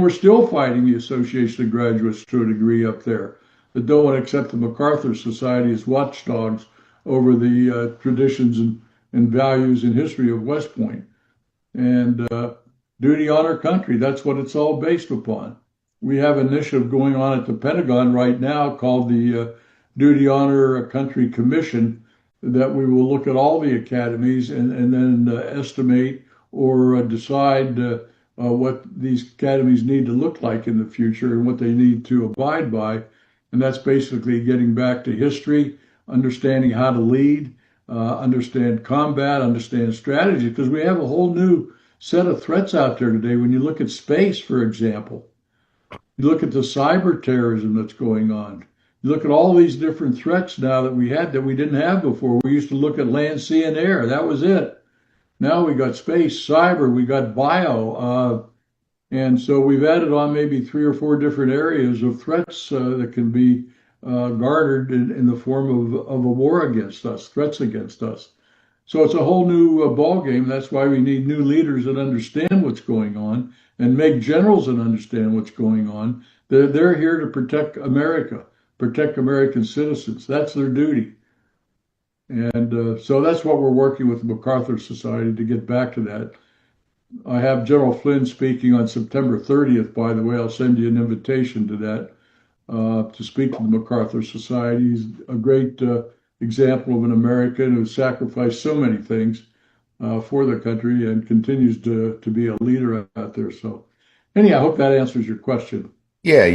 we're still fighting the Association of Graduates to a degree up there that don't want to accept the MacArthur Society as watchdogs over the traditions and values and history of West Point. And duty, honor, country, that's what it's all based upon. We have an initiative going on at the Pentagon right now called the Duty, Honor, Country Commission that we will look at all the academies and then estimate or decide what these academies need to look like in the future and what they need to abide by. And that's basically getting back to history, understanding how to lead, understand combat, understand strategy, because we have a whole new set of threats out there today. When you look at space, for example, you look at the cyber terrorism that's going on. You look at all these different threats now that we had that we didn't have before. We used to look at land, sea, and air. That was it. Now we got space, cyber, we got bio, and so we've added on maybe three or four different areas of threats that can be garnered in the form of a war against us, threats against us. So it's a whole new ball game. That's why we need new leaders that understand what's going on and make generals that understand what's going on. They're here to protect America, protect American citizens. That's their duty. And so that's what we're working with the MacArthur Society to get back to that. I have General Flynn speaking on September 30th, by the way. I'll send you an invitation to that to speak to the MacArthur Society. He's a great example of an American who sacrificed so many things for the country and continues to be a leader out there. So, anyhow, I hope that answers your question. Yeah.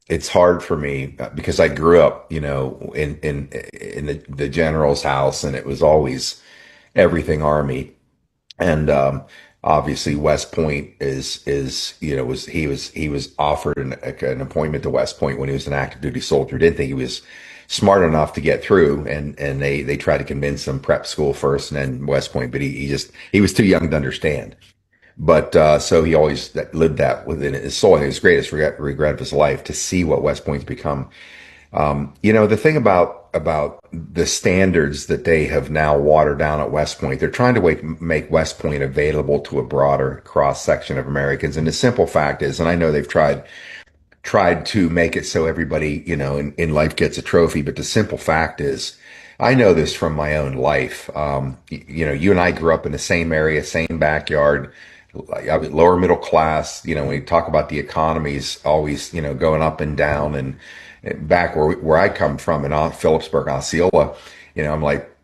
It's hard for me because I grew up, in the general's house, and it was always everything Army. And obviously West Point is he was offered an appointment to West Point when he was an active duty soldier. Didn't think he was smart enough to get through, and they tried to convince him prep school first and then West Point, but he was too young to understand. But so he always lived that within his soul, and it was the greatest regret of his life to see what West Point's become. The thing about the standards that they have now watered down at West Point, they're trying to make West Point available to a broader cross section of Americans. And the simple fact is, and I know they've tried to make it so everybody, in life gets a trophy, but the simple fact is, I know this from my own life. You and I grew up in the same area, same backyard, lower middle class. When we talk about the economies always, going up and down, and back where I come from in Phillipsburg, Osceola, I'm like,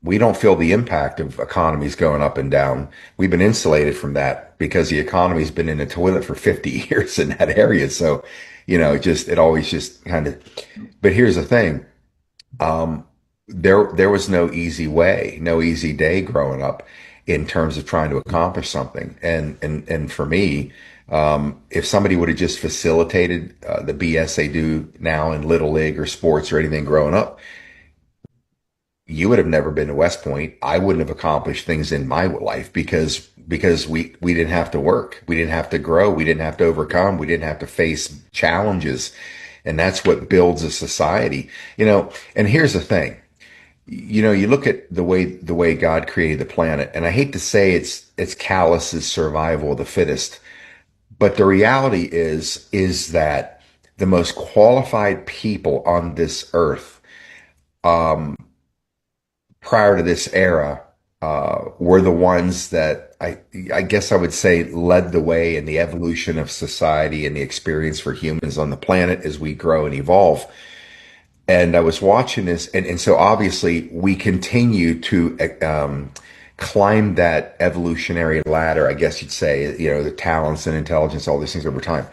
we don't feel the impact of economies going up and down. We've been insulated from that because the economy's been in the toilet for 50 years in that area. So, it always just kind of, but here's the thing. There was no easy way, no easy day growing up in terms of trying to accomplish something. And for me, if somebody would have just facilitated the BS they do now in Little League or sports or anything growing up, you would have never been to West Point. I wouldn't have accomplished things in my life because we didn't have to work. We didn't have to grow. We didn't have to overcome. We didn't have to face challenges. And that's what builds a society, and here's the thing. You look at the way God created the planet, and I hate to say it's callous as survival of the fittest, but the reality is that the most qualified people on this earth, prior to this era, were the ones that I guess I would say led the way in the evolution of society and the experience for humans on the planet as we grow and evolve. And I was watching this, and so obviously we continue to climb that evolutionary ladder, I guess you'd say, the talents and intelligence, all these things over time.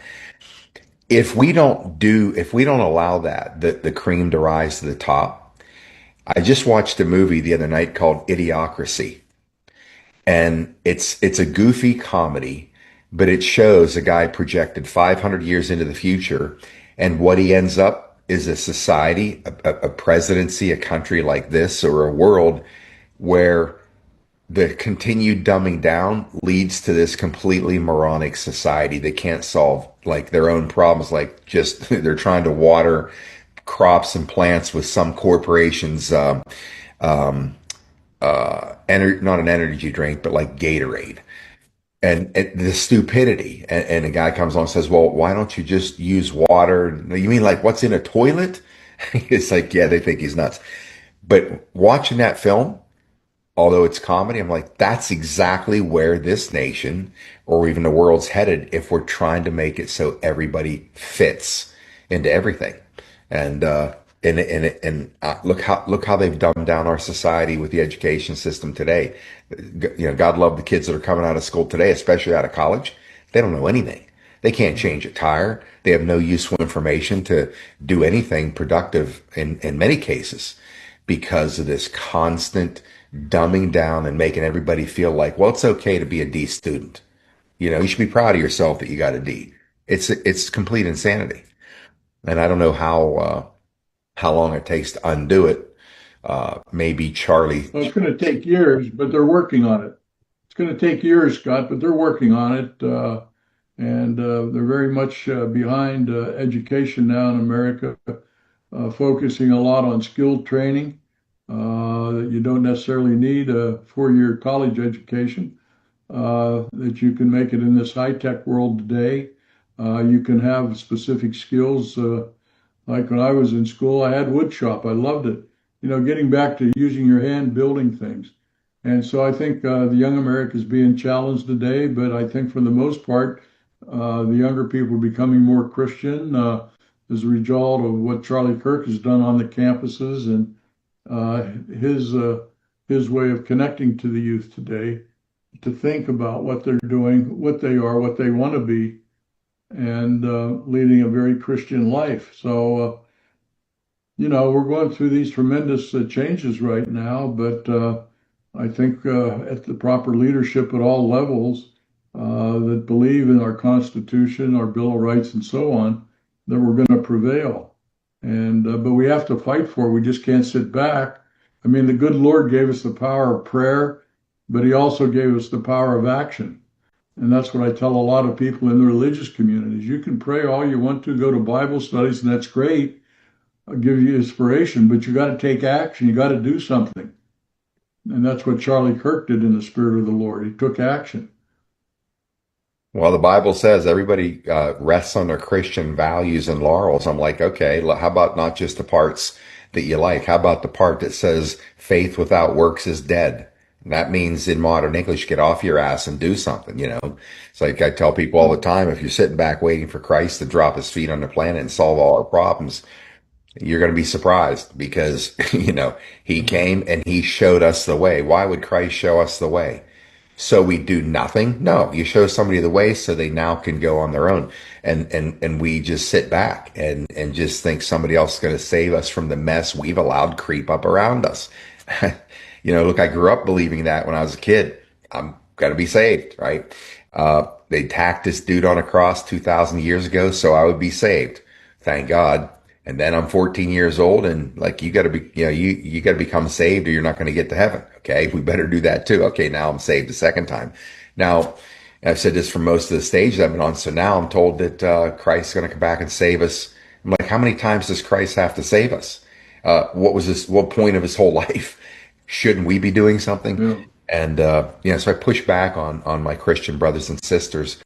If we don't allow the cream to rise to the top. I just watched a movie the other night called Idiocracy, and it's a goofy comedy, but it shows a guy projected 500 years into the future, and what he ends up is a society, a presidency, a country like this, or a world where the continued dumbing down leads to this completely moronic society that can't solve like their own problems, like just they're trying to water crops and plants with some corporations, not an energy drink, but like Gatorade. and the stupidity. And a guy comes along and says, well, why don't you just use water? You mean like what's in a toilet? It's like, yeah, they think he's nuts. But watching that film, although it's comedy, I'm like, that's exactly where this nation or even the world's headed if we're trying to make it so everybody fits into everything. And look how they've dumbed down our society with the education system today. You know, God love the kids that are coming out of school today, especially out of college. They don't know anything. They can't change a tire. They have no useful information to do anything productive in many cases because of this constant dumbing down and making everybody feel like, well, it's okay to be a D student. You know, you should be proud of yourself that you got a D. It's complete insanity, and I don't know how long it takes to undo it. Maybe Charlie. Well, it's going to take years, but they're working on it. It's going to take years, Scott, but they're working on it. And they're very much behind education now in America, focusing a lot on skilled training. That you don't necessarily need a 4-year college education, that you can make it in this high tech world today. You can have specific skills. Like when I was in school, I had wood shop. I loved it. You know, getting back to using your hand, building things. And so I think the young America is being challenged today, but I think for the most part, the younger people are becoming more Christian as a result of what Charlie Kirk has done on the campuses and uh, his uh, his way of connecting to the youth today to think about what they're doing, what they are, what they want to be, and leading a very Christian life. So, you know, we're going through these tremendous changes right now, but I think at the proper leadership at all levels that believe in our Constitution, our Bill of Rights, and so on, that we're going to prevail. And but we have to fight for it. We just can't sit back. I mean, the good Lord gave us the power of prayer, but He also gave us the power of action. And that's what I tell a lot of people in the religious communities. You can pray all you want to, go to Bible studies, and that's great. I'll give you inspiration, but you got to take action. You got to do something. And that's what Charlie Kirk did in the Spirit of the Lord. He took action. Well, the Bible says everybody rests on their Christian values and laurels. I'm like, okay, how about not just the parts that you like? How about the part that says faith without works is dead? That means in modern English, get off your ass and do something, you know? It's like I tell people all the time, if you're sitting back waiting for Christ to drop his feet on the planet and solve all our problems, you're going to be surprised because, you know, he came and he showed us the way. Why would Christ show us the way? So we do nothing? No, you show somebody the way so they now can go on their own. And we just sit back and just think somebody else is going to save us from the mess we've allowed creep up around us. You know, look, I grew up believing that when I was a kid. I'm going to be saved, right? They tacked this dude on a cross 2,000 years ago so I would be saved. Thank God. And then I'm 14 years old and like, you got to be, you know, you got to become saved or you're not going to get to heaven. Okay. We better do that too. Okay. Now I'm saved the second time. Now, I've said this for most of the stages I've been on. So now I'm told that, Christ's going to come back and save us. I'm like, how many times does Christ have to save us? What point of his whole life? Shouldn't we be doing something? Yeah. And, so I push back on my Christian brothers and sisters